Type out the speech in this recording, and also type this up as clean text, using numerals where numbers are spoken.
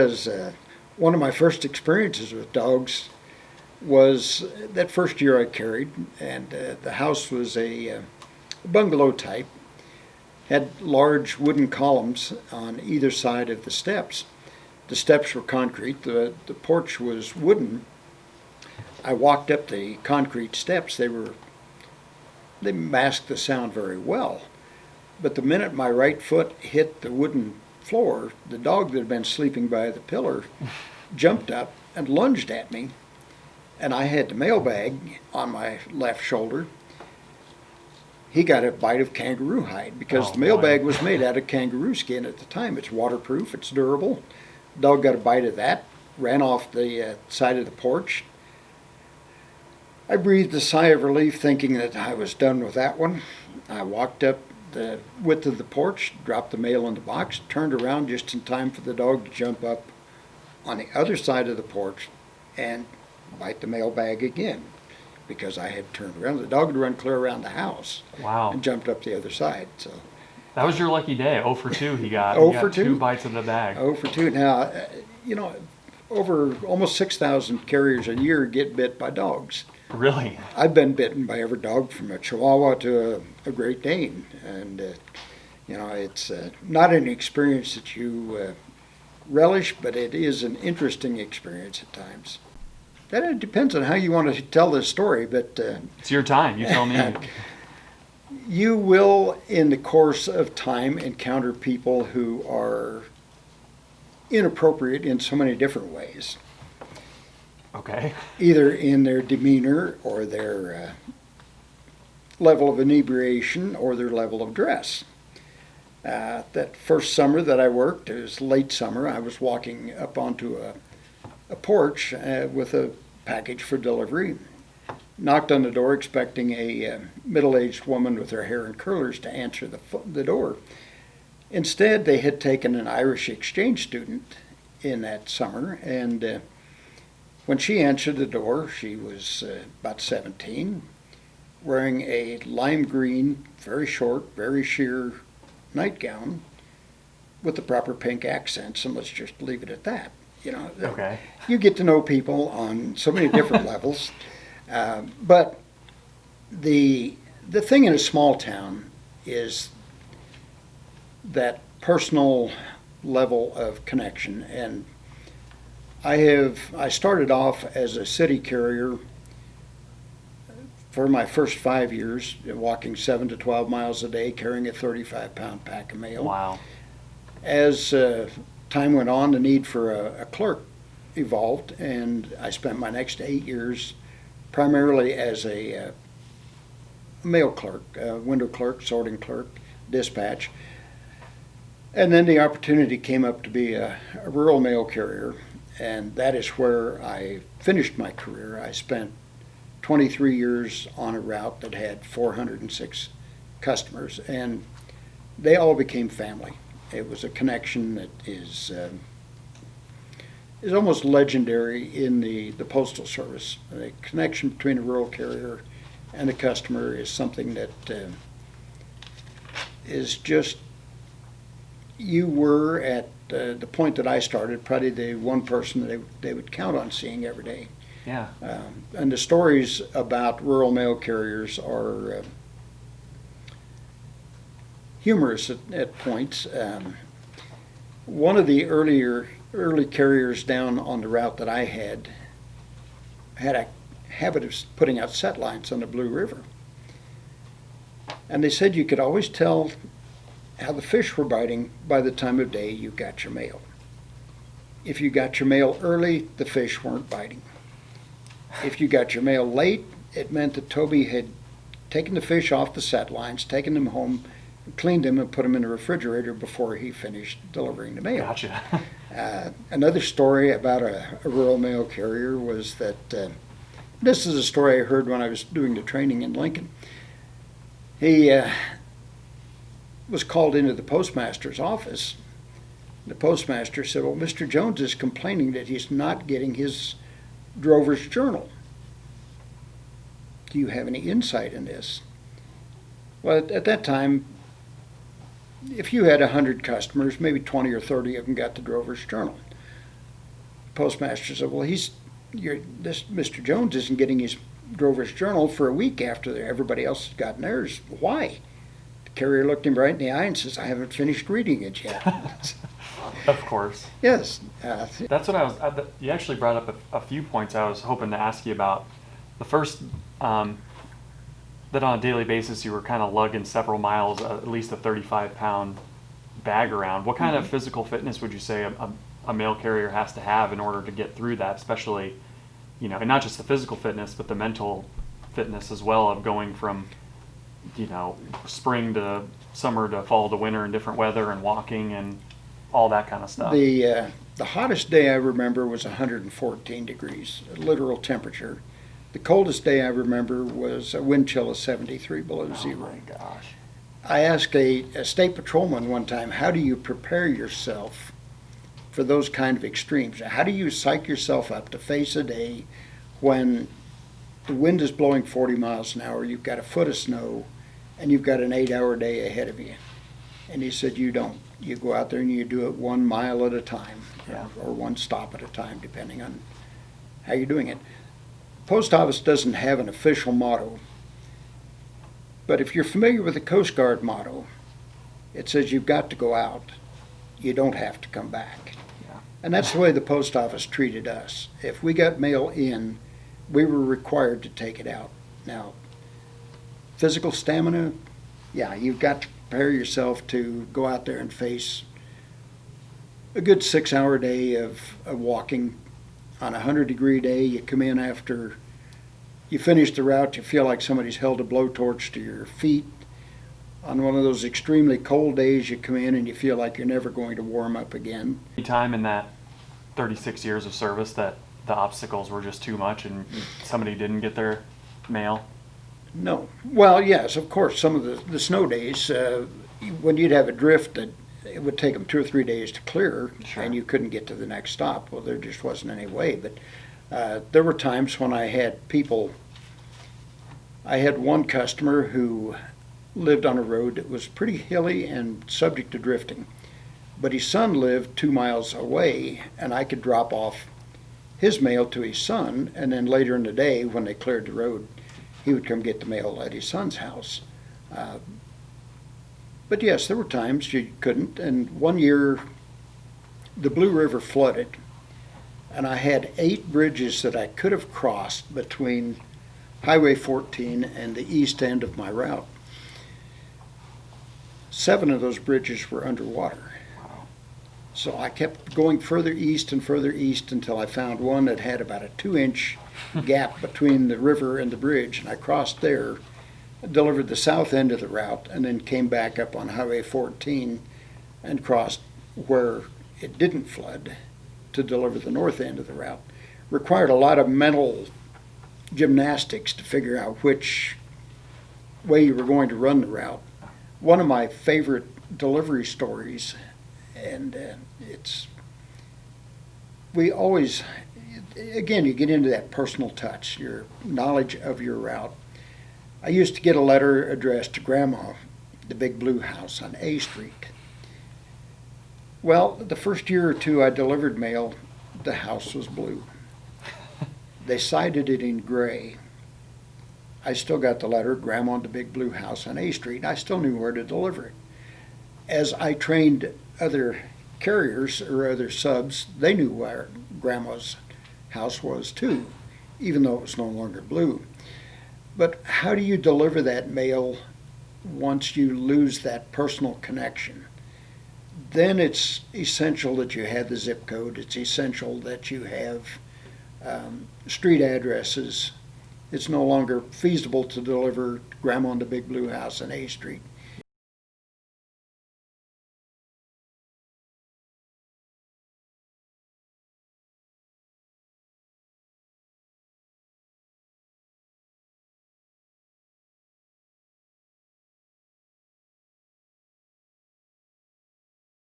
As one of my first experiences with dogs was that first year I carried, and the house was a bungalow type, had large wooden columns on either side of the steps. The steps were concrete, the porch was wooden. I walked up the concrete steps. They masked the sound very well. But the minute my right foot hit the wooden floor, the dog that had been sleeping by the pillar jumped up and lunged at me, and I had the mailbag on my left shoulder. He got a bite of kangaroo hide because the mailbag was made out of kangaroo skin at the time. It's waterproof, it's durable. Dog got a bite of that, ran off the side of the porch. I breathed a sigh of relief thinking that I was done with that one. I walked up the width of the porch, dropped the mail in the box, turned around just in time for the dog to jump up on the other side of the porch and bite the mailbag again because I had turned around. The dog had run clear around the house. Wow. And jumped up the other side. So that was your lucky day. 0 for 2 he got. 0 he for got 2. 2 bites in the bag. 0 for 2. Now, over almost 6,000 carriers a year get bit by dogs. Really? I've been bitten by every dog from a Chihuahua to a Great Dane. And, it's not an experience that you relish, but it is an interesting experience at times. That depends on how you want to tell this story, but... it's your time. You tell me. You will, in the course of time, encounter people who are inappropriate in so many different ways. Okay. Either in their demeanor or their level of inebriation or their level of dress. That first summer that I worked, it was late summer, I was walking up onto a porch with a package for delivery. Knocked on the door expecting a middle-aged woman with her hair in curlers to answer the door. Instead, they had taken an Irish exchange student in that summer, and when she answered the door, she was about 17, wearing a lime green, very short, very sheer nightgown with the proper pink accents, and let's just leave it at that. Okay. You get to know people on so many different levels. But the thing in a small town is that personal level of connection. And I started off as a city carrier for my first 5 years, walking 7 to 12 miles a day, carrying a 35-pound pack of mail. Wow. As time went on, the need for a clerk evolved, and I spent my next 8 years primarily as a mail clerk, window clerk, sorting clerk, dispatch. And then the opportunity came up to be a rural mail carrier, and that is where I finished my career. I spent 23 years on a route that had 406 customers, and they all became family. It was a connection that is almost legendary in the Postal Service. The connection between a rural carrier and a customer is something that is just, you were at the point that I started, probably the one person that they would count on seeing every day. Yeah. And the stories about rural mail carriers are humorous at points. One of the early carriers down on the route that I had a habit of putting out set lines on the Blue River. And they said you could always tell how the fish were biting by the time of day you got your mail. If you got your mail early, the fish weren't biting. If you got your mail late, it meant that Toby had taken the fish off the set lines, taken them home, cleaned them, and put them in the refrigerator before he finished delivering the mail. Gotcha. Another story about a rural mail carrier was that, this is a story I heard when I was doing the training in Lincoln. He was called into the postmaster's office. The postmaster said, well, Mr. Jones is complaining that he's not getting his drover's journal. Do you have any insight in this? Well, at that time, if you had 100 customers, maybe 20 or 30 of them got the drover's journal. postmaster said, well, this Mr. Jones isn't getting his Drover's Journal for a week after everybody else has gotten theirs. Why? The carrier looked him right in the eye and says, I haven't finished reading it yet. Of course. Yes. That's what you actually brought up a few points I was hoping to ask you about. The first, that on a daily basis you were kind of lugging several miles, at least a 35-pound bag around. What kind of physical fitness would you say a mail carrier has to have in order to get through that, especially, and not just the physical fitness, but the mental fitness as well, of going from, spring to summer to fall to winter in different weather and walking and all that kind of stuff? The hottest day I remember was 114 degrees, literal temperature. The coldest day I remember was a wind chill of 73 below zero. Oh my gosh. I asked a state patrolman one time, how do you prepare yourself for those kind of extremes? How do you psych yourself up to face a day when the wind is blowing 40 miles an hour, you've got a foot of snow, and you've got an 8-hour day ahead of you? And he said, you don't. You go out there and you do it 1 mile at a time, or one stop at a time, depending on how you're doing it. Post office doesn't have an official motto, but if you're familiar with the Coast Guard motto, it says you've got to go out. You don't have to come back. Yeah. And that's the way the post office treated us. If we got mail in, we were required to take it out. Now, physical stamina, you've got to prepare yourself to go out there and face a good 6-hour day of walking. On a 100-degree day, you come in after you finish the route, you feel like somebody's held a blowtorch to your feet. On one of those extremely cold days, you come in and you feel like you're never going to warm up again. Any time in that 36 years of service that the obstacles were just too much and somebody didn't get their mail? No. Well, yes, of course, some of the snow days, when you'd have a drift that it would take them 2 or 3 days to clear, Sure. and you couldn't get to the next stop. Well, there just wasn't any way. But there were times when I had one customer who lived on a road that was pretty hilly and subject to drifting. But his son lived 2 miles away, and I could drop off his mail to his son, and then later in the day, when they cleared the road, he would come get the mail at his son's house. But yes, there were times you couldn't, and one year the Blue River flooded, and I had 8 bridges that I could have crossed between Highway 14 and the east end of my route. 7 of those bridges were underwater. Wow. So I kept going further east until I found one that had about a 2-inch gap between the river and the bridge, and I crossed there, delivered the south end of the route, and then came back up on Highway 14 and crossed where it didn't flood to deliver the north end of the route. Required a lot of mental gymnastics to figure out which way you were going to run the route. One of my favorite delivery stories, and we always, again, you get into that personal touch, your knowledge of your route. I used to get a letter addressed to Grandma, the big blue house on A Street. Well, the first year or two I delivered mail, the house was blue. They sided it in gray. I still got the letter, Grandma, the big blue house on A Street, and I still knew where to deliver it. As I trained other carriers or other subs, they knew where Grandma's house was too, even though it was no longer blue. But how do you deliver that mail once you lose that personal connection? Then it's essential that you have the zip code. It's essential that you have street addresses. It's no longer feasible to deliver Grandma in the big blue house on A Street.